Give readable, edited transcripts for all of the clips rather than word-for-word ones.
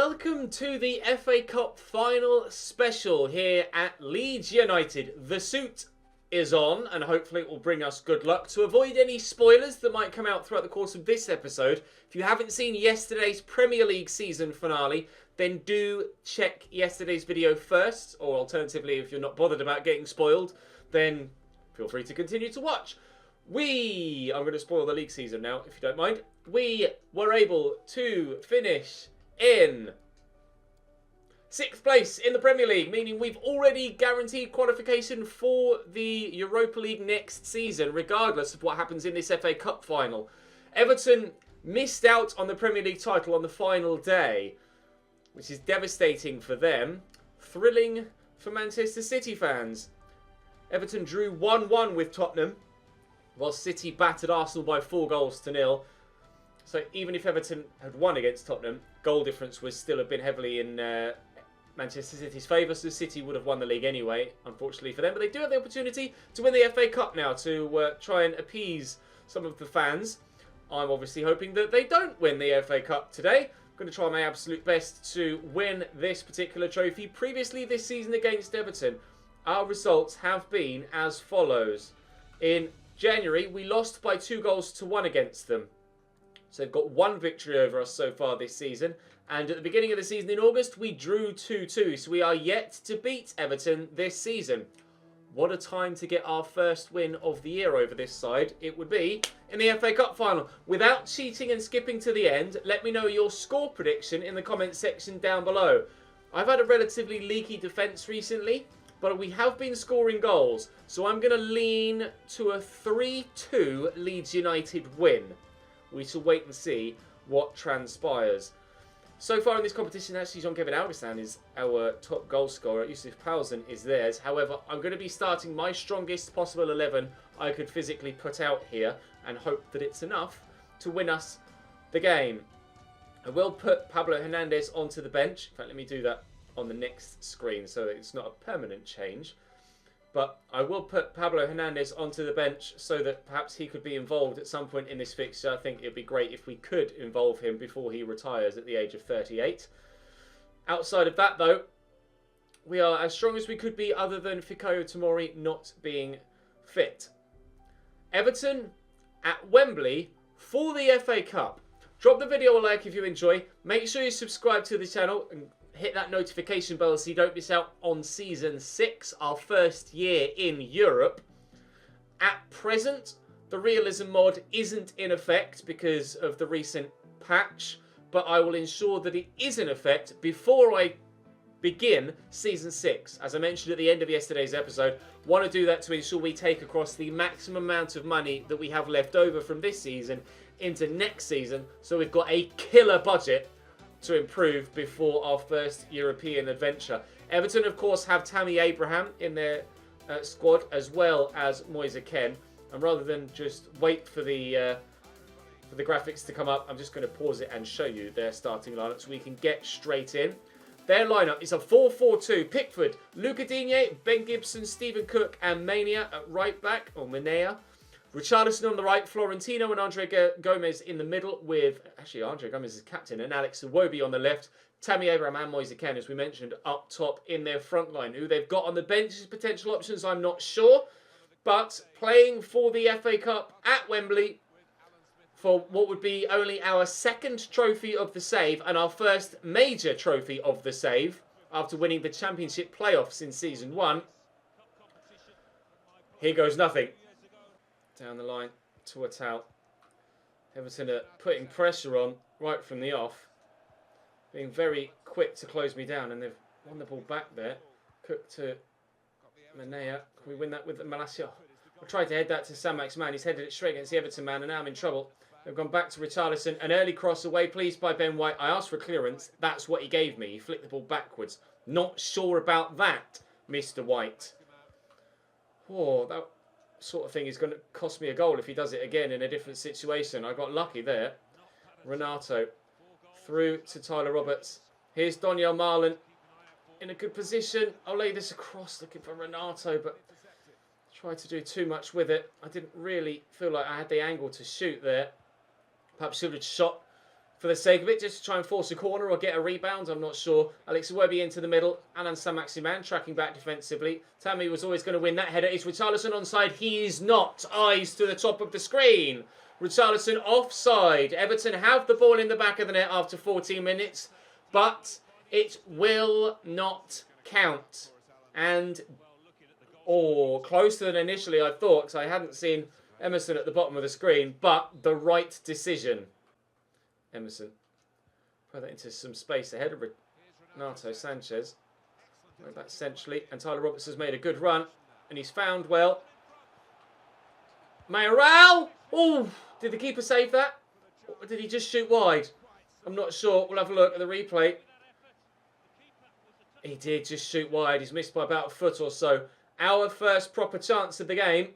welcome to the FA Cup final special here at Leeds United. The suit is on and hopefully it will bring us good luck. To avoid any spoilers that might come out throughout the course of this episode, if you haven't seen yesterday's Premier League season finale, then do check yesterday's video first, or alternatively, if you're not bothered about getting spoiled, then feel free to continue to watch. I'm going to spoil the league season now, if you don't mind. We were able to finish in 6th place in the Premier League, meaning we've already guaranteed qualification for the Europa League next season, regardless of what happens in this FA Cup final. Everton missed out on the Premier League title on the final day, which is devastating for them. Thrilling for Manchester City fans. Everton drew 1-1 with Tottenham, while City battered Arsenal by 4-0. So even if Everton had won against Tottenham, goal difference would still have been heavily in Manchester City's favour, so City would have won the league anyway, unfortunately for them. But they do have the opportunity to win the FA Cup now to try and appease some of the fans. I'm obviously hoping that they don't win the FA Cup today. I'm going to try my absolute best to win this particular trophy. Previously this season against Everton, our results have been as follows. In January, we lost by 2-1 against them. So they've got one victory over us so far this season. And at the beginning of the season in August, we drew 2-2. So we are yet to beat Everton this season. What a time to get our first win of the year over this side it would be in the FA Cup final. Without cheating and skipping to the end, let me know your score prediction in the comments section down below. I've had a relatively leaky defence recently, but we have been scoring goals. So I'm going to lean to a 3-2 Leeds United win. We shall wait and see what transpires. So far in this competition, actually, Jean-Kevin Augustin is our top goal scorer. Yusuf Poulsen is theirs. However, I'm going to be starting my strongest possible 11 I could physically put out here and hope that it's enough to win us the game. I will put Pablo Hernandez onto the bench. In fact, let me do that on the next screen so that it's not a permanent change. But I will put Pablo Hernandez onto the bench so that perhaps he could be involved at some point in this fixture. I think it would be great if we could involve him before he retires at the age of 38. Outside of that, though, we are as strong as we could be other than Fikayo Tomori not being fit. Everton at Wembley for the FA Cup. Drop the video a like if you enjoy. Make sure you subscribe to the channel and hit that notification bell so you don't miss out on Season 6, our first year in Europe. At present, the realism mod isn't in effect because of the recent patch, but I will ensure that it is in effect before I begin Season 6. As I mentioned at the end of yesterday's episode, want to do that to ensure we take across the maximum amount of money that we have left over from this season into next season, so we've got a killer budget to improve before our first European adventure. Everton, of course, have Tammy Abraham in their squad, as well as Moise Kean. And rather than just wait for the graphics to come up, I'm just going to pause it and show you their starting lineup so we can get straight in. Their lineup is a 4-4-2. Pickford, Luca Digne, Ben Gibson, Stephen Cook, and Mania at right back, or Manea. Richarlison on the right, Florentino and Andre Gomez in the middle with, actually Andre Gomez is captain, and Alex Iwobi on the left. Tammy Abraham and Moise Kean, as we mentioned, up top in their front line. Who they've got on the bench as potential options, I'm not sure. But playing for the FA Cup at Wembley for what would be only our second trophy of the save and our first major trophy of the save after winning the Championship playoffs in Season 1. Here goes nothing. Down the line to Atal. Everton are putting pressure on right from the off. Being very quick to close me down, and they've won the ball back there. Cook to Manea. Can we win that with Malacia? I tried to head that to Sam-Maximin. He's headed it straight against the Everton man, and now I'm in trouble. They've gone back to Richarlison. An early cross away, pleased by Ben White. I asked for clearance. That's what he gave me. He flicked the ball backwards. Not sure about that, Mr. White. Oh, that sort of thing is going to cost me a goal if he does it again in a different situation. I got lucky there. Renato through to Tyler Roberts. Here's Donyell Marlon in a good position. I'll lay this across looking for Renato, but tried to do too much with it. I didn't really feel like I had the angle to shoot there. Perhaps should have shot for the sake of it, just to try and force a corner or get a rebound. I'm not sure. Alex Iwobi into the middle. Alan Saint-Maximin tracking back defensively. Tammy was always going to win that header. Is Richarlison onside? He is not. Eyes to the top of the screen. Richarlison offside. Everton have the ball in the back of the net after 14 minutes, but it will not count. And, closer than initially I thought, because I hadn't seen Emerson at the bottom of the screen, but the right decision. Emerson put that into some space ahead of Renato Sanchez. Going back centrally, and Tyler Roberts has made a good run, and he's found well. Mayoral! Oh, did the keeper save that? Or did he just shoot wide? I'm not sure. We'll have a look at the replay. He did just shoot wide. He's missed by about a foot or so. Our first proper chance of the game.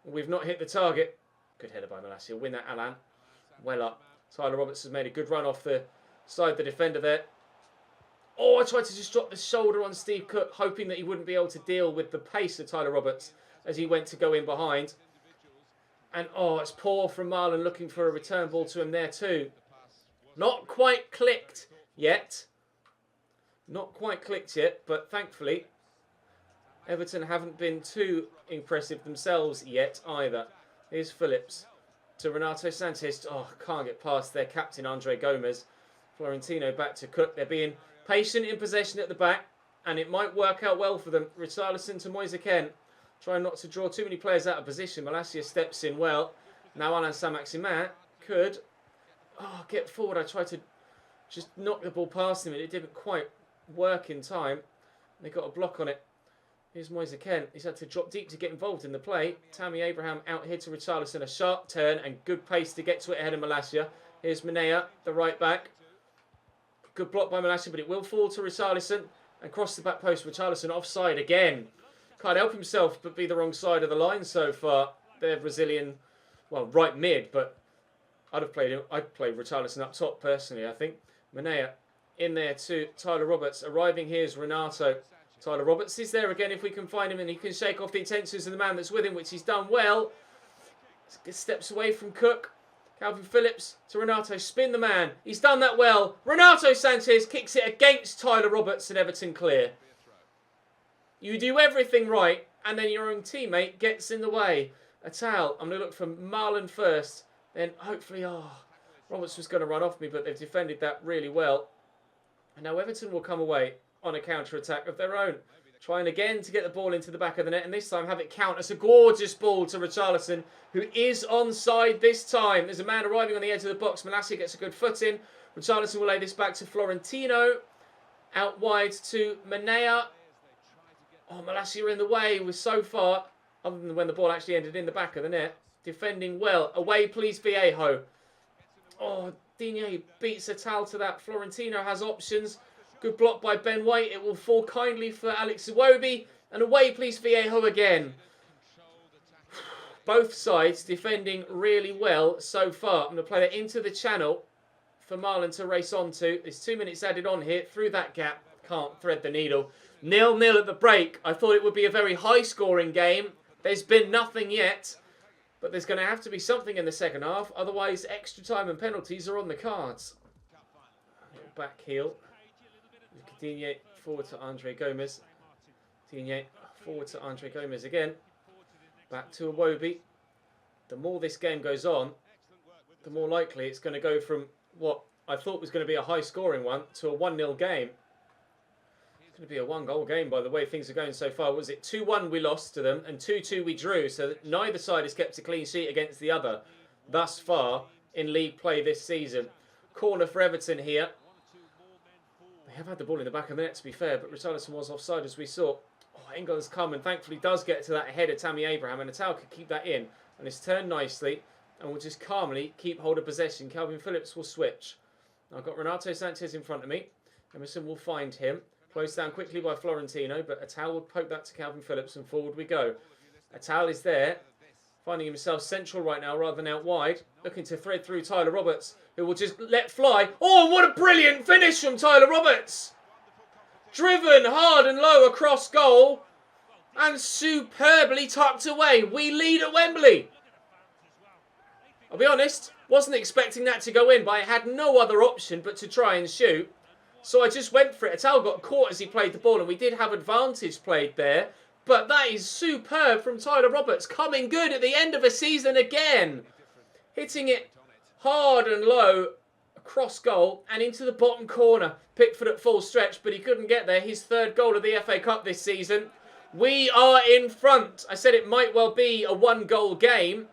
We've not hit the target. Good header by Malacia. He'll win that, Alan. Well up. Tyler Roberts has made a good run off the side of the defender there. Oh, I tried to just drop the shoulder on Steve Cook, hoping that he wouldn't be able to deal with the pace of Tyler Roberts as he went to go in behind. And, it's poor from Marlon looking for a return ball to him there too. Not quite clicked yet. Not quite clicked yet, but thankfully, Everton haven't been too impressive themselves yet either. Here's Phillips to Renato Sanchez. Can't get past their captain, Andre Gomez. Florentino back to Cook. They're being patient in possession at the back, and it might work out well for them. Richarlison to Moise Kean. Trying not to draw too many players out of position. Malacia steps in well. Now Alan Saint-Maximin could get forward. I tried to just knock the ball past him, and it didn't quite work in time. They got a block on it. Here's Moise Kean. He's had to drop deep to get involved in the play. Tammy Abraham out here to Richarlison. A sharp turn and good pace to get to it ahead of Malacia. Here's Minea, the right back. Good block by Malacia, but it will fall to Richarlison. And cross the back post. Richarlison offside again. Can't help himself but be the wrong side of the line so far. They're Brazilian, right mid, but I'd play Richarlison up top personally, I think. Minea in there too. Tyler Roberts. Arriving here is Renato. Tyler Roberts is there again if we can find him, and he can shake off the intentions of the man that's with him, which he's done well. Steps away from Cook. Calvin Phillips to Renato. Spin the man. He's done that well. Renato Sanchez kicks it against Tyler Roberts and Everton clear. You do everything right, and then your own teammate gets in the way. A towel. I'm going to look for Marlon first. Then hopefully, Roberts was going to run off me, but they've defended that really well. And now Everton will come away on a counter-attack of their own. Trying again to get the ball into the back of the net, and this time have it count as a gorgeous ball to Richarlison, who is onside this time. There's a man arriving on the edge of the box. Malacia gets a good foot in. Richarlison will lay this back to Florentino. Out wide to Minea. Malacia in the way was so far, other than when the ball actually ended in the back of the net. Defending well. Away, please, Viejo. Digne beats a towel to that. Florentino has options. Good block by Ben White. It will fall kindly for Alex Iwobi. And away, please, Viejo again. Both sides defending really well so far. I'm going to play that into the channel for Marlon to race on to. There's 2 minutes added on here. Through that gap. Can't thread the needle. 0-0 at the break. I thought it would be a very high-scoring game. There's been nothing yet. But there's going to have to be something in the second half. Otherwise, extra time and penalties are on the cards. Back heel. Digne forward to Andre Gomez. Digne forward to Andre Gomez again. Back to Iwobi. The more this game goes on, the more likely it's going to go from what I thought was going to be a high-scoring one to a 1-0 game. It's going to be a 1-goal game by the way things are going so far. Was it 2-1 we lost to them and 2-2 we drew? So neither side has kept a clean sheet against the other thus far in league play this season. Corner for Everton here. They have had the ball in the back of the net, to be fair, but Richarlison was offside as we saw. Engel has come and thankfully does get to that ahead of Tammy Abraham, and Natal could keep that in. And it's turned nicely and will just calmly keep hold of possession. Calvin Phillips will switch. I've got Renato Sanchez in front of me. Emerson will find him. Closed down quickly by Florentino, but Atal will poke that to Calvin Phillips and forward we go. Atal is there, finding himself central right now rather than out wide. Looking to thread through Tyler Roberts, who will just let fly. What a brilliant finish from Tyler Roberts! Driven hard and low across goal and superbly tucked away. We lead at Wembley. I'll be honest, Wasn't expecting that to go in, but I had no other option but to try and shoot. So I just went for it. Atal got caught as he played the ball, and we did have advantage played there. But that is superb from Tyler Roberts. Coming good at the end of a season again. Hitting it hard and low across goal and into the bottom corner. Pickford at full stretch, but he couldn't get there. His third goal of the FA Cup this season. We are in front. I said it might well be a one-goal game.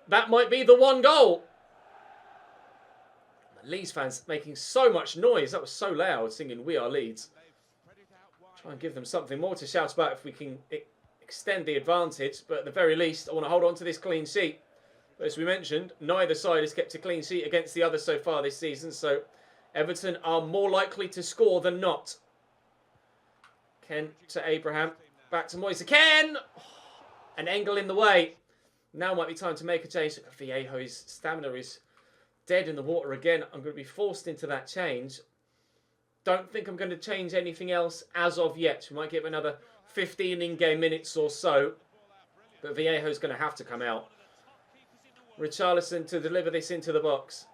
That might be the one goal. Leeds fans making so much noise. That was so loud, singing "We Are Leeds." Try and give them something more to shout about if we can extend the advantage. But at the very least, I want to hold on to this clean sheet. But as we mentioned, neither side has kept a clean sheet against the other so far this season. So Everton are more likely to score than not. Ken to Abraham. Back to Moise. Ken! An Engel in the way. Now might be time to make a change. Vallejo's stamina is dead in the water again. I'm going to be forced into that change. Don't think I'm going to change anything else as of yet. We might give another 15 in-game minutes or so. But Vallejo's going to have to come out. Richarlison to deliver this into the box.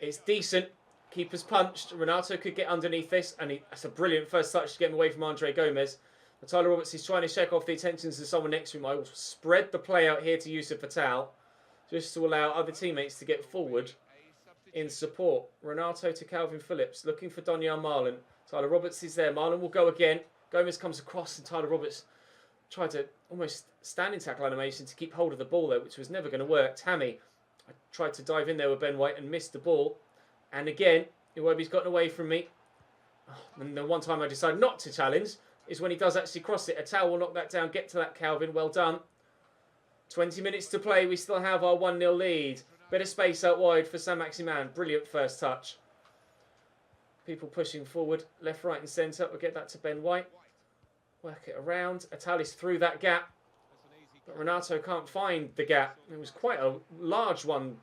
It's decent. Keeper's punched. Renato could get underneath this. And that's a brilliant first touch to get him away from Andre Gomez. But Tyler Roberts is trying to shake off the attentions of someone next to him. I will spread the play out here to Yusuf Atal, just to allow other teammates to get forward in support. Renato to Calvin Phillips, looking for Donyell Marlon. Tyler Roberts is there. Marlon will go again. Gomez comes across and Tyler Roberts tried to almost standing tackle animation to keep hold of the ball there, which was never going to work. Tammy, I tried to dive in there with Ben White and missed the ball. And again, Iwobi's gotten away from me. And the one time I decided not to challenge is when he does actually cross it. Atal will knock that down, get to that Calvin. Well done. 20 minutes to play. We still have our 1-0 lead. Bit of space out wide for Saint-Maximin. Brilliant first touch. People pushing forward. Left, right and centre. We'll get that to Ben White. Work it around. Atal is through that gap. But Renato can't find the gap. It was quite a large one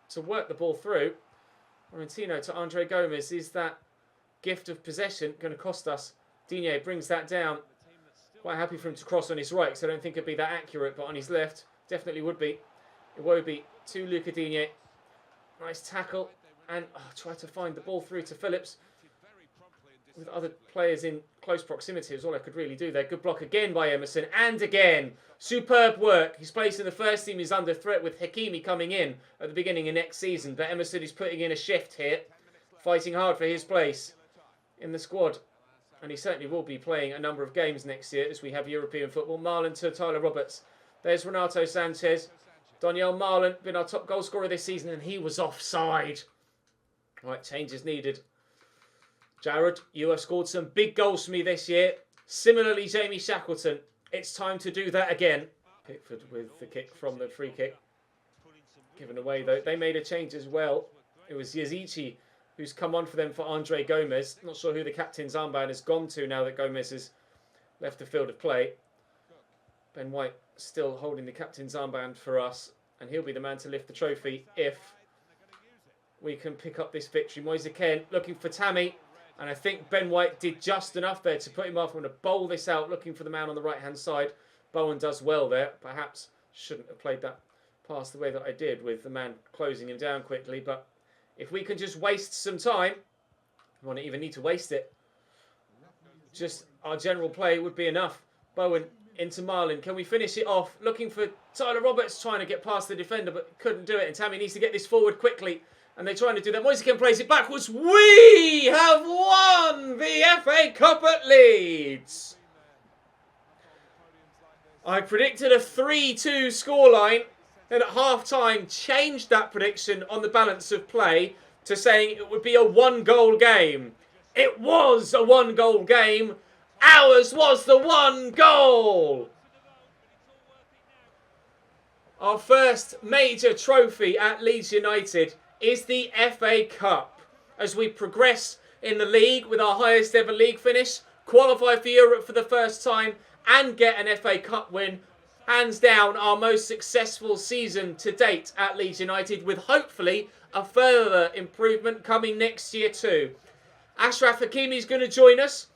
to work the ball through. Laurentino to Andre Gomez. Is that gift of possession going to cost us? Digne brings that down. Quite happy for him to cross on his right, because I don't think it'd be that accurate, but on his left, definitely would be. Iwobi to Luca Digne. Nice tackle. And try to find the ball through to Phillips. With other players in close proximity, is all I could really do there. Good block again by Emerson. And again, superb work. His place in the first team is under threat with Hakimi coming in at the beginning of next season. But Emerson is putting in a shift here. Fighting hard for his place in the squad. And he certainly will be playing a number of games next year as we have European football. Marlon to Tyler Roberts. There's Renato Sanchez. Donyell Marlon, been our top goal scorer this season, and he was offside. Right, changes needed. Jared, you have scored some big goals for me this year. Similarly, Jamie Shackleton. It's time to do that again. Pickford with the kick from the free kick. Given away, though. They made a change as well. It was Yazici who's come on for them for Andre Gomez. Not sure who the captain's armband has gone to now that Gomez has left the field of play. Ben White still holding the captain's armband for us. And he'll be the man to lift the trophy if we can pick up this victory. Moise Kean looking for Tammy. And I think Ben White did just enough there to put him off. I'm going to bowl this out, looking for the man on the right-hand side. Bowen does well there. Perhaps shouldn't have played that pass the way that I did, with the man closing him down quickly. But if we can just waste some time, we won't even need to waste it. Just our general play would be enough. Bowen into Marlon. Can we finish it off? Looking for Tyler Roberts, trying to get past the defender, but couldn't do it. And Tammy needs to get this forward quickly. And they're trying to do that. Moise Kean plays it backwards. We have won the FA Cup at Leeds. I predicted a 3-2 scoreline. Then at half-time, changed that prediction on the balance of play to saying it would be a one-goal game. It was a one-goal game. Ours was the one goal. Our first major trophy at Leeds United is the FA Cup. As we progress in the league with our highest ever league finish, qualify for Europe for the first time and get an FA Cup win. Hands down our most successful season to date at Leeds United, with hopefully a further improvement coming next year too. Achraf Hakimi is going to join us.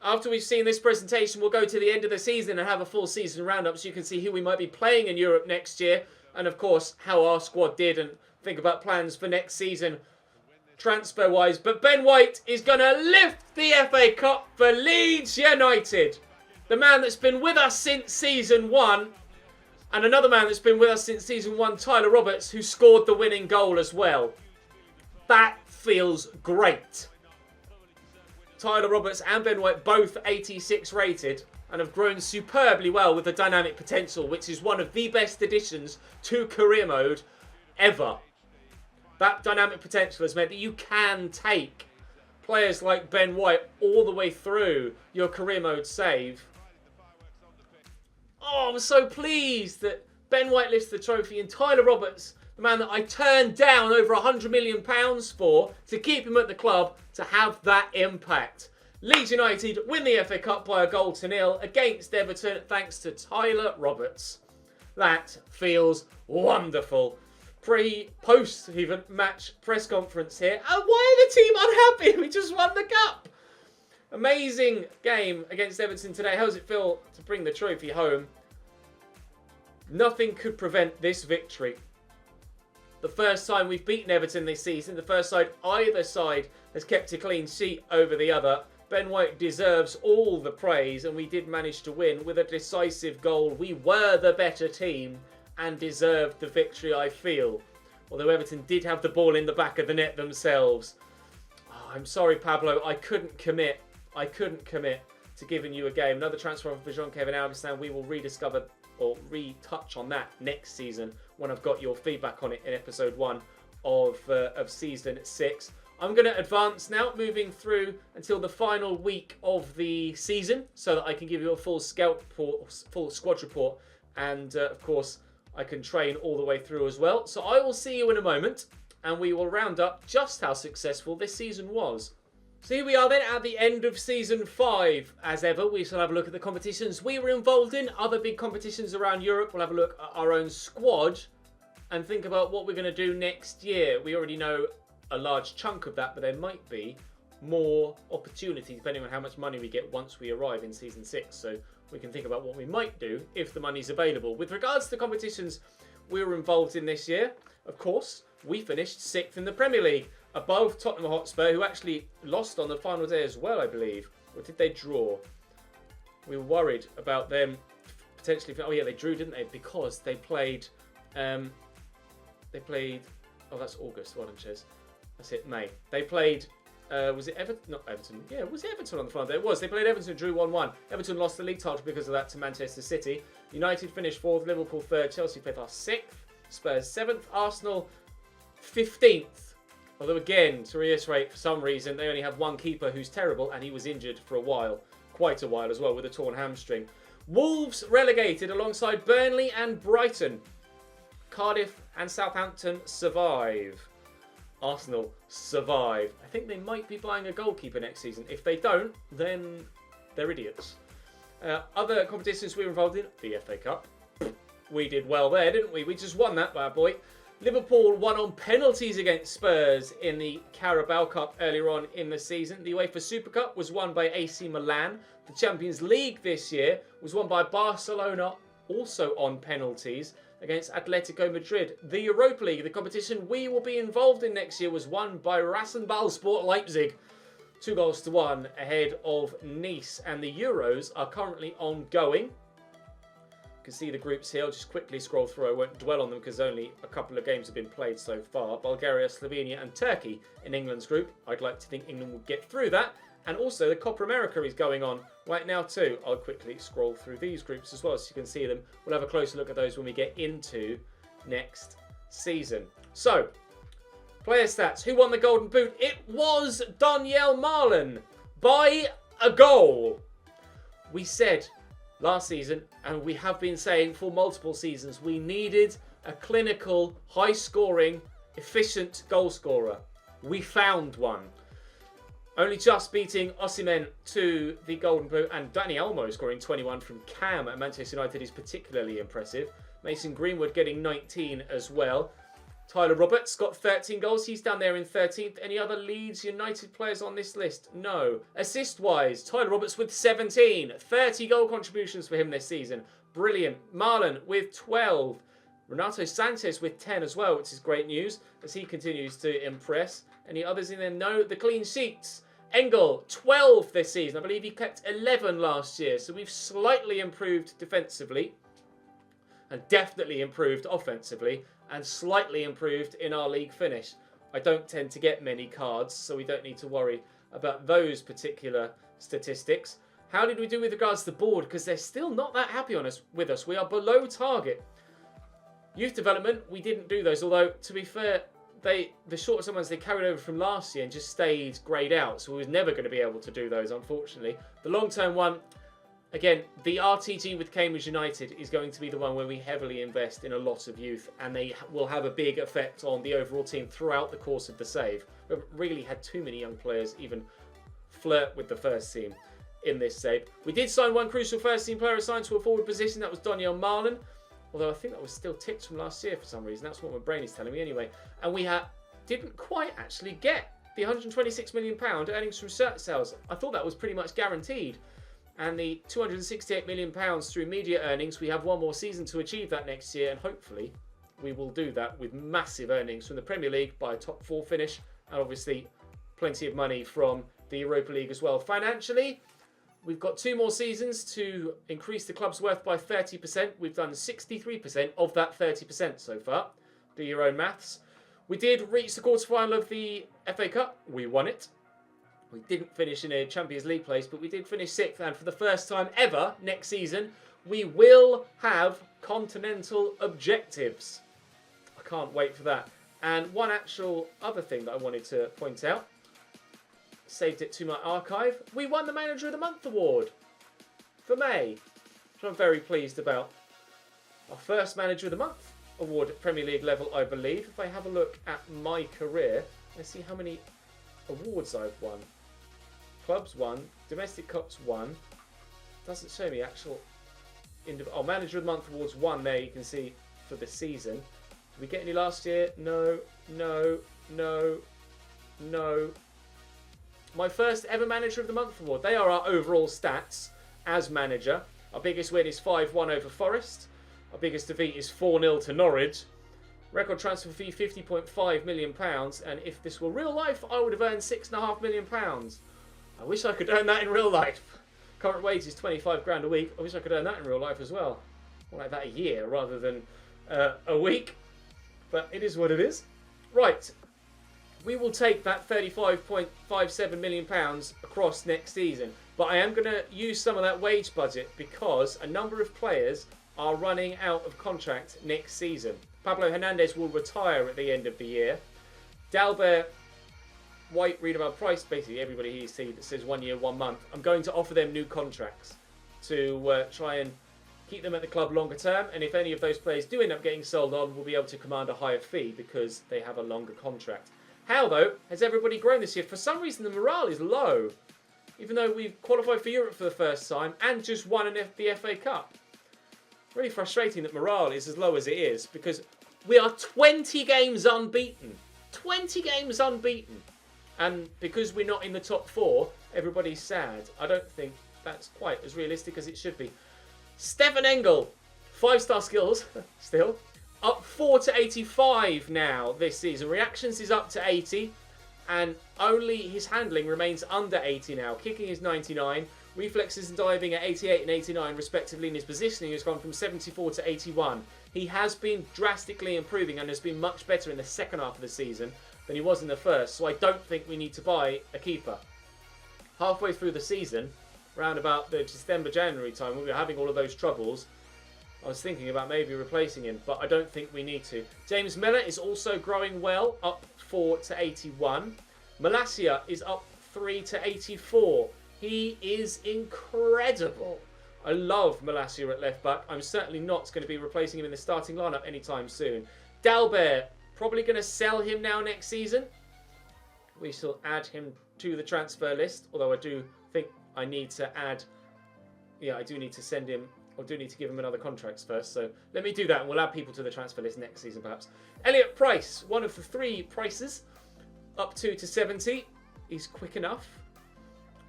After we've seen this presentation, we'll go to the end of the season and have a full season roundup so you can see who we might be playing in Europe next year. and of course how our squad did, and think about plans for next season transfer-wise. But Ben White is going to lift the FA Cup for Leeds United. The man that's been with us since season 1, and another man that's been with us since season 1, Tyler Roberts, who scored the winning goal as well. That feels great. Tyler Roberts and Ben White both 86 rated and have grown superbly well with the dynamic potential, which is one of the best additions to career mode ever. That dynamic potential has meant that you can take players like Ben White all the way through your career mode save. Oh, I'm so pleased that Ben White lifts the trophy and Tyler Roberts, the man that I turned down over £100 million for to keep him at the club, to have that impact. Leeds United win the FA Cup by 1-0 against Everton thanks to Tyler Roberts. That feels wonderful. Post even match press conference here. And why are the team unhappy? We just won the cup. Amazing game against Everton today. How does it feel to bring the trophy home? Nothing could prevent this victory. The first time we've beaten Everton this season, the first time either side has kept a clean sheet over the other. Ben White deserves all the praise, and we did manage to win with a decisive goal. We were the better team and deserved the victory, I feel. Although Everton did have the ball in the back of the net themselves. Oh, I'm sorry, Pablo, I couldn't commit to giving you a game. Another transfer for Jean-Kevin Alvestan. We will rediscover or retouch on that next season when I've got your feedback on it in episode 1 of season 6. I'm going to advance now, moving through until the final week of the season, so that I can give you a full squad report, and of course I can train all the way through as well. So I will see you in a moment, and we will round up just how successful this season was. So here we are then at the end of season 5. As ever, we shall have a look at the competitions we were involved in, other big competitions around Europe. We'll have a look at our own squad and think about what we're going to do next year. We already know a large chunk of that, but there might be more opportunities depending on how much money we get once we arrive in season 6. So we can think about what we might do if the money's available. With regards to the competitions we were involved in this year, of course, we finished 6th in the Premier League, above Tottenham Hotspur, who actually lost on the final day as well, I believe. Or did they draw? We were worried about them potentially. Oh yeah, they drew, didn't they? Because they played. Oh, that's August. Well done, Ches. That's it. May. They played. Was it Everton? Not Everton. Yeah, was it Everton on the final day? It was. They played Everton, drew 1-1. Everton lost the league title because of that to Manchester City. United finished 4th, Liverpool 3rd, Chelsea 5th, 6th, Spurs 7th, Arsenal 15th. Although again, to reiterate, for some reason, they only have one keeper who's terrible, and he was injured for a while. Quite a while as well, with a torn hamstring. Wolves relegated alongside Burnley and Brighton. Cardiff and Southampton survive. Arsenal survive. I think they might be buying a goalkeeper next season. If they don't, then they're idiots. Other competitions we were involved in, the FA Cup. We did well there, didn't we? We just won that bad boy. Liverpool won on penalties against Spurs in the Carabao Cup earlier on in the season. The UEFA Super Cup was won by AC Milan. The Champions League this year was won by Barcelona, also on penalties, against Atletico Madrid. The Europa League, the competition we will be involved in next year, was won by Rasenballsport Leipzig. 2-1 ahead of Nice. And the Euros are currently ongoing. You can see the groups here. I'll just quickly scroll through. I won't dwell on them because only a couple of games have been played so far. Bulgaria, Slovenia and Turkey in England's group. I'd like to think England will get through that. And also the Copa America is going on right now too. I'll quickly scroll through these groups as well so you can see them. We'll have a closer look at those when we get into next season. So, player stats. Who won the Golden Boot? It was Daniel Marlon by a goal. We said last season, and we have been saying for multiple seasons, we needed a clinical, high-scoring, efficient goal scorer. We found one. Only just beating Osimhen to the Golden Boot, and Dani Olmo scoring 21 from Cam at Manchester United is particularly impressive. Mason Greenwood getting 19 as well. Tyler Roberts got 13 goals. He's down there in 13th. Any other Leeds United players on this list? No. Assist-wise, Tyler Roberts with 17. 30 goal contributions for him this season. Brilliant. Marlon with 12. Renato Sanchez with 10 as well, which is great news as he continues to impress. Any others in there? No. The clean sheets. Engel, 12 this season. I believe he kept 11 last year. So we've slightly improved defensively and definitely improved offensively and slightly improved in our league finish. I don't tend to get many cards, so we don't need to worry about those particular statistics. How did we do with regards to the board? Because they're still not that happy with us. We are below target. Youth development, we didn't do those. Although, to be fair, the short-term ones they carried over from last year and just stayed greyed out. So we was never going to be able to do those, unfortunately. The long-term one, again, the RTG with Cambridge United is going to be the one where we heavily invest in a lot of youth. And they will have a big effect on the overall team throughout the course of the save. We haven't really had too many young players even flirt with the first team in this save. We did sign one crucial first team player assigned to a forward position. That was Daniel Marlon. Although I think that was still ticked from last year for some reason. That's what my brain is telling me anyway. And we didn't quite actually get the £126 million earnings from shirt sales. I thought that was pretty much guaranteed. And the £268 million through media earnings, we have one more season to achieve that next year. And hopefully we will do that with massive earnings from the Premier League by a top 4 finish. And obviously plenty of money from the Europa League as well. Financially, we've got 2 more seasons to increase the club's worth by 30%. We've done 63% of that 30% so far. Do your own maths. We did reach the quarterfinal of the FA Cup. We won it. We didn't finish in a Champions League place, but we did finish 6th. And for the first time ever next season, we will have continental objectives. I can't wait for that. And one actual other thing that I wanted to point out. Saved it to my archive. We won the Manager of the Month award for May, which I'm very pleased about. Our first Manager of the Month award at Premier League level, I believe. If I have a look at my career, let's see how many awards I've won. Clubs won, Domestic Cups won. Doesn't show me actual Manager of the Month awards won there, you can see, for the season. Did we get any last year? No, no, no, no. My first ever Manager of the Month award. They are our overall stats as manager. Our biggest win is 5-1 over Forest. Our biggest defeat is 4-0 to Norwich. Record transfer fee £50.5 million. And if this were real life, I would have earned £6.5 million. I wish I could earn that in real life. Current wage is 25 grand a week. I wish I could earn that in real life as well. More like that a year rather than a week. But it is what it is. Right. We will take that £35.57 million across next season. But I am going to use some of that wage budget because a number of players are running out of contract next season. Pablo Hernandez will retire at the end of the year. Dalbert, White, read about price. Basically, everybody here you see that says 1 year, 1 month. I'm going to offer them new contracts to try and keep them at the club longer term. And if any of those players do end up getting sold on, we'll be able to command a higher fee because they have a longer contract. How, though, has everybody grown this year? For some reason, the morale is low. Even though we've qualified for Europe for the first time and just won the FA Cup. Really frustrating that morale is as low as it is because we are 20 games unbeaten. 20 games unbeaten. And because we're not in the top 4, everybody's sad. I don't think that's quite as realistic as it should be. Stefan Engel, 5-star skills, still. Up 4 to 85 now this season. Reactions is up to 80. And only his handling remains under 80 now. Kicking is 99. Reflexes and diving at 88 and 89 respectively. And his positioning has gone from 74 to 81. He has been drastically improving and has been much better in the second half of the season than he was in the first. So I don't think we need to buy a keeper. Halfway through the season, around about the December-January time, when we were having all of those troubles, I was thinking about maybe replacing him, but I don't think we need to. James Miller is also growing well, up 4 to 81. Malacia is up 3 to 84. He is incredible. I love Malacia at left back. I'm certainly not going to be replacing him in the starting lineup anytime soon. Dalbert, probably going to sell him now next season. We shall add him to the transfer list, although I do think I need to add... Yeah, I do need to send him... I do need to give him another contract first, so let me do that and we'll add people to the transfer list next season perhaps. Elliot Price, one of the 3 prices, up 2 to 70. He's quick enough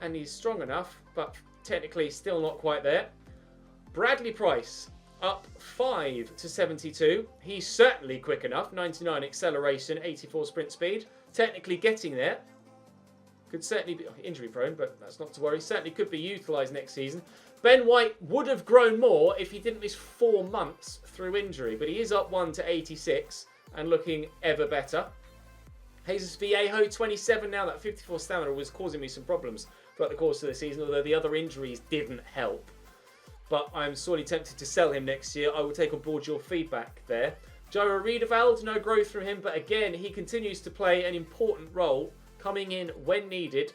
and he's strong enough, but technically still not quite there. Bradley Price, up 5 to 72. He's certainly quick enough. 99 acceleration, 84 sprint speed. Technically getting there. Could certainly be injury prone, but that's not to worry. Certainly could be utilised next season. Ben White would have grown more if he didn't miss 4 months through injury, but he is up 1 to 86 and looking ever better. Jesus Viejo, 27 now. That 54 stamina was causing me some problems throughout the course of the season, although the other injuries didn't help. But I'm sorely tempted to sell him next year. I will take on board your feedback there. Joe Riedewald, no growth from him, but again, he continues to play an important role, coming in when needed.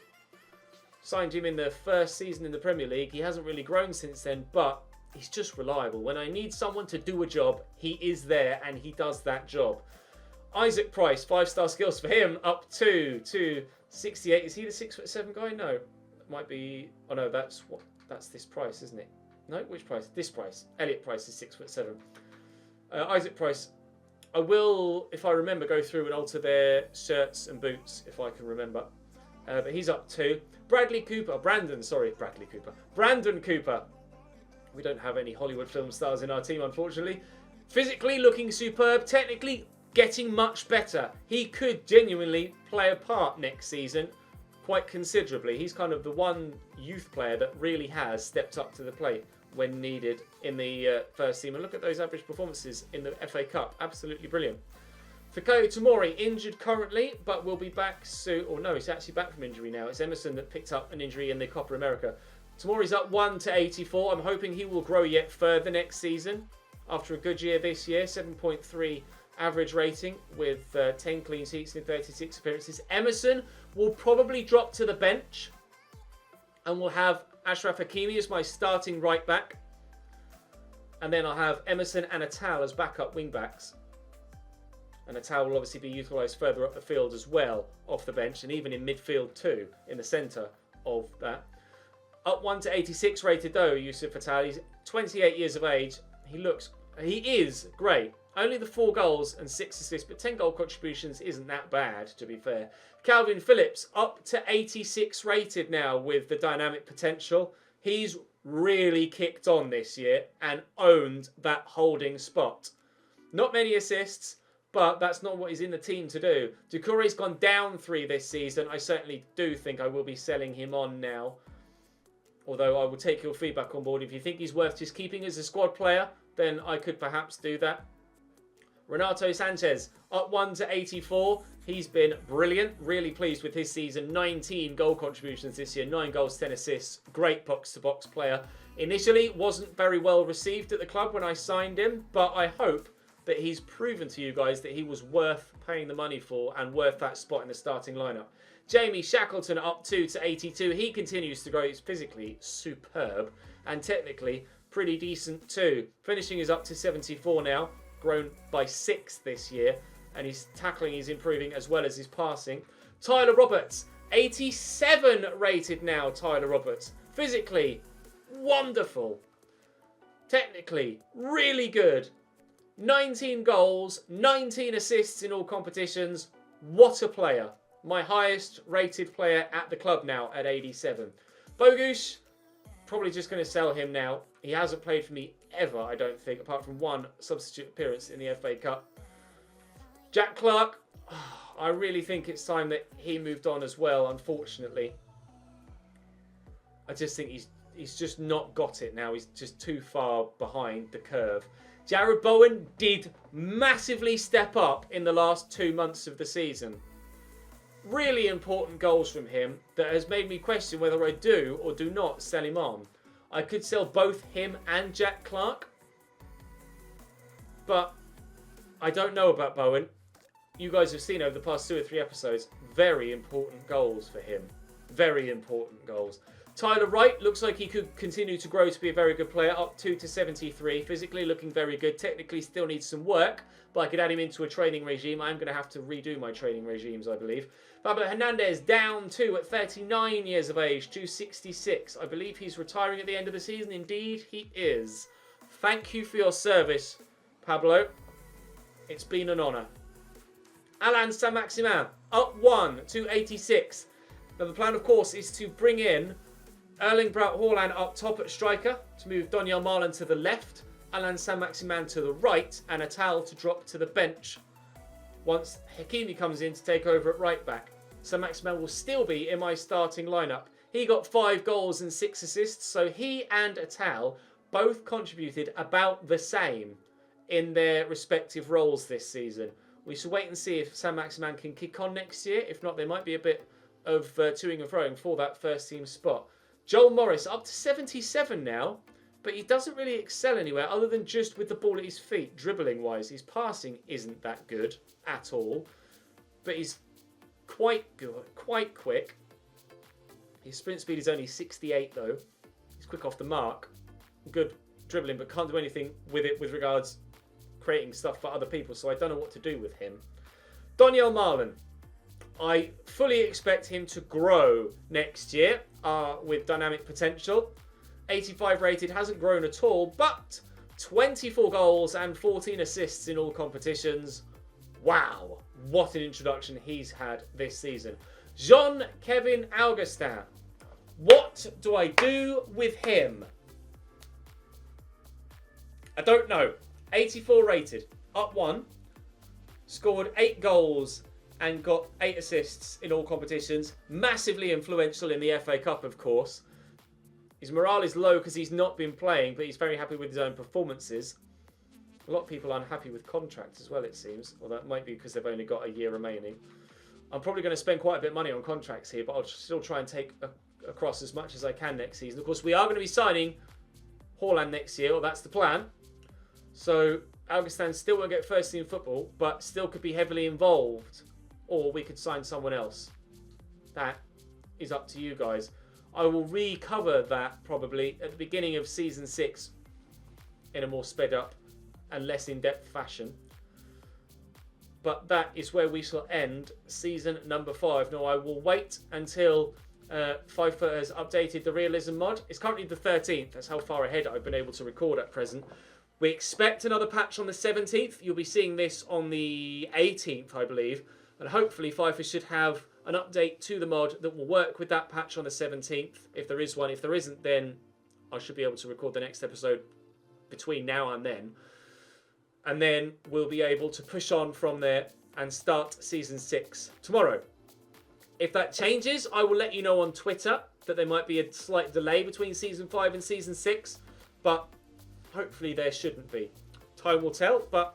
Signed him in the first season in the Premier League. He hasn't really grown since then, but he's just reliable. When I need someone to do a job, he is there and he does that job. Isaac Price, 5-star skills for him, up 2 to 68. Is he the 6'7" guy? No, it might be. Oh no, that's this Price, isn't it? No, which Price? This Price. Elliot Price is 6'7". Isaac Price. I will, if I remember, go through and alter their shirts and boots if I can remember. But he's up 2. Brandon Cooper. We don't have any Hollywood film stars in our team, unfortunately. Physically looking superb. Technically getting much better. He could genuinely play a part next season quite considerably. He's kind of the one youth player that really has stepped up to the plate when needed in the first team. And look at those average performances in the FA Cup. Absolutely brilliant. Fikayo Tomori, injured currently, but will be back soon. Or no, he's actually back from injury now. It's Emerson that picked up an injury in the Copa America. Tomori's up 1 to 84. I'm hoping he will grow yet further next season. After a good year this year, 7.3 average rating with 10 clean sheets in 36 appearances. Emerson will probably drop to the bench and we'll have Ashraf Hakimi as my starting right back. And then I'll have Emerson and Atal as backup wing backs. And Atal will obviously be utilised further up the field as well, off the bench, and even in midfield too, in the centre of that. Up 1 to 86 rated though, Yusuf Atal. He's 28 years of age. He is great. Only the 4 goals and 6 assists, but 10 goal contributions isn't that bad, to be fair. Calvin Phillips, up to 86 rated now with the dynamic potential. He's really kicked on this year and owned that holding spot. Not many assists, but that's not what he's in the team to do. Doucouré's gone down 3 this season. I certainly do think I will be selling him on now. Although I will take your feedback on board. If you think he's worth just keeping as a squad player, then I could perhaps do that. Renato Sanchez, up 1 to 84. He's been brilliant. Really pleased with his season. 19 goal contributions this year. 9 goals, 10 assists. Great box-to-box player. Initially, wasn't very well received at the club when I signed him, but I hope that he's proven to you guys that he was worth paying the money for and worth that spot in the starting lineup. Jamie Shackleton, up 2 to 82. He continues to grow. He's physically superb and technically pretty decent too. Finishing is up to 74 now. Grown by 6 this year, and his tackling is improving as well as his passing. Tyler Roberts, 87 rated now. Tyler Roberts, physically wonderful, technically really good. 19 goals, 19 assists in all competitions. What a player! My highest rated player at the club now at 87. Bogusz, probably just going to sell him now. He hasn't played for me ever, I don't think, apart from 1 substitute appearance in the FA Cup. Jack Clark, I really think it's time that he moved on as well, unfortunately. I just think he's just not got it now. He's just too far behind the curve. Jared Bowen did massively step up in the last 2 months of the season. Really important goals from him that has made me question whether I do or do not sell him on. I could sell both him and Jack Clark, but I don't know about Bowen. You guys have seen over the past 2 or 3 episodes, very important goals for him. Very important goals. Tyler Wright looks like he could continue to grow to be a very good player, up 2 to 73. Physically looking very good. Technically still needs some work, but I could add him into a training regime. I'm going to have to redo my training regimes, I believe. Pablo Hernandez, down 2 at 39 years of age, 266. I believe he's retiring at the end of the season. Indeed, he is. Thank you for your service, Pablo. It's been an honour. Alain Saint-Maximin, up 1 to 86. Now, the plan, of course, is to bring in Erling Braut Haaland up top at striker, to move Donyell Marlon to the left, Alan Saint-Maximin to the right, and Atal to drop to the bench once Hakimi comes in to take over at right back. Saint-Maximin will still be in my starting lineup. He got 5 goals and 6 assists, so he and Atal both contributed about the same in their respective roles this season. We shall wait and see if Saint-Maximin can kick on next year. If not, there might be a bit of toing and froing for that first team spot. Joel Morris up to 77 now, but he doesn't really excel anywhere other than just with the ball at his feet, dribbling wise. His passing isn't that good at all, but he's quite good, quite quick. His sprint speed is only 68 though. He's quick off the mark. Good dribbling, but can't do anything with it with regards creating stuff for other people, so I don't know what to do with him. Daniel Marlin. I fully expect him to grow next year with dynamic potential. 85 rated, hasn't grown at all, but 24 goals and 14 assists in all competitions. Wow, what an introduction he's had this season. Jean-Kevin Augustin. What do I do with him? I don't know. 84 rated, up 1, scored 8 goals and got 8 assists in all competitions. Massively influential in the FA Cup, of course. His morale is low because he's not been playing, but he's very happy with his own performances. A lot of people are unhappy with contracts as well, it seems. Well, that might be because they've only got a year remaining. I'm probably going to spend quite a bit of money on contracts here, but I'll still try and take across as much as I can next season. Of course, we are going to be signing Haaland next year, or that's the plan. So Augustin still won't get first team football, but still could be heavily involved. Or we could sign someone else. That is up to you guys. I will recover that probably at the beginning of Season 6 in a more sped up and less in-depth fashion. But that is where we shall end season number 5. Now I will wait until FIFA has updated the realism mod. It's currently the 13th. That's how far ahead I've been able to record at present. We expect another patch on the 17th. You'll be seeing this on the 18th, I believe. And hopefully FIFA should have an update to the mod that will work with that patch on the 17th, if there is one. If there isn't, then I should be able to record the next episode between now and then. And then we'll be able to push on from there and start Season 6 tomorrow. If that changes, I will let you know on Twitter that there might be a slight delay between Season 5 and Season 6. But hopefully there shouldn't be. Time will tell, but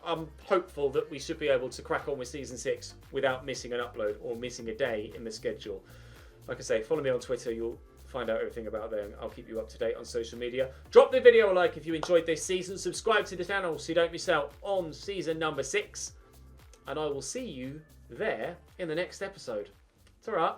I'm hopeful that we should be able to crack on with Season 6 without missing an upload or missing a day in the schedule. Like I say, follow me on Twitter. You'll find out everything about there, and I'll keep you up to date on social media. Drop the video a like if you enjoyed this season. Subscribe to the channel so you don't miss out on season number 6. And I will see you there in the next episode. Ta-ra!